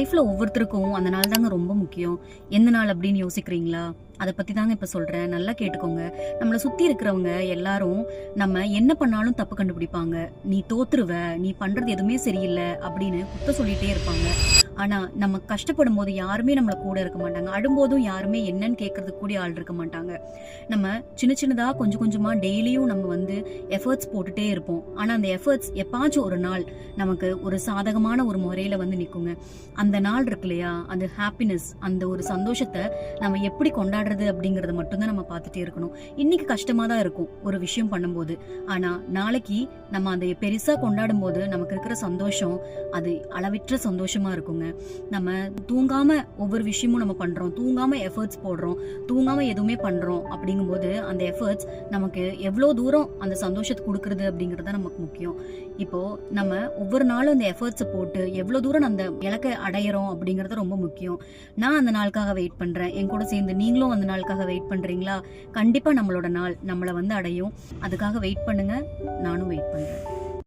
லைஃப்ல ஒவ்வொருத்தருக்கும் அந்த நாள் தாங்க ரொம்ப முக்கியம். எந்த நாள் அப்படின்னு யோசிக்கிறீங்களா? அதை பத்தி தாங்க இப்ப சொல்றேன், நல்லா கேட்டுக்கோங்க. நம்மளை சுத்தி இருக்கிறவங்க எல்லாரும் நம்ம என்ன பண்ணாலும் தப்பு கண்டுபிடிப்பாங்க. நீ தோத்துருவ, நீ பண்றது எதுவுமே சரியில்லை அப்படின்னு குத்த சொல்லிட்டே இருப்பாங்க. ஆனா நம்ம கஷ்டப்படும் போது யாருமே நம்மள கூட இருக்க மாட்டாங்க. அழும்போதும் யாருமே என்னன்னு கேட்கறதுக்கு கூட ஆள் இருக்க மாட்டாங்க. நம்ம சின்ன சின்னதா கொஞ்சம் கொஞ்சமா டெய்லியும் நம்ம எஃபர்ட்ஸ் போட்டுட்டே இருப்போம். ஆனா அந்த எஃபர்ட்ஸ் எப்பாச்சும் ஒரு நாள் நமக்கு ஒரு சாதகமான ஒரு முறையில நிக்குங்க. அந்த நாள் இருக்கு இல்லையா, அந்த ஹாப்பினஸ், அந்த ஒரு சந்தோஷத்தை நம்ம எப்படி கொண்டாடுறது அப்படிங்கறத மட்டும்தான் நம்ம பார்த்துட்டே இருக்கணும். இன்னைக்கு கஷ்டமா தான் இருக்கும் ஒரு விஷயம் பண்ணும்போது, ஆனா நாளைக்கு நம்ம அதை பெருசா கொண்டாடும் போது நமக்கு இருக்கிற சந்தோஷம் அது அளவற்ற சந்தோஷமா இருக்குங்க. நம்ம தூங்காம ஒவ்வொரு விஷயமும் நம்ம பண்றோம், தூங்காம எஃபர்ட்ஸ் போடுறோம், தூங்காம எதுவுமே பண்றோம் அப்படிங்கும்போது அந்த எஃபர்ட்ஸ் நமக்கு எவ்வளவு தூரம் அந்த சந்தோஷத்தை கொடுக்கறது அப்படிங்கறது நமக்கு முக்கியம். இப்போ நம்ம ஒவ்வொரு நாளும் அந்த எஃபர்ட்ஸை போட்டு எவ்வளவு தூரம் அந்த இலக்கை அடையிறோம் அப்படிங்கறது ரொம்ப முக்கியம். நான் அந்த நாளுக்காக வெயிட் பண்றேன். என் கூட சேர்ந்து நீங்களும் அந்த நாளுக்காக வெயிட் பண்றீங்களா? கண்டிப்பா நம்மளோட நாள் நம்மளை அடையும். அதுக்காக வெயிட் பண்ணுங்க. நானும் வெயிட் பண்றேன்.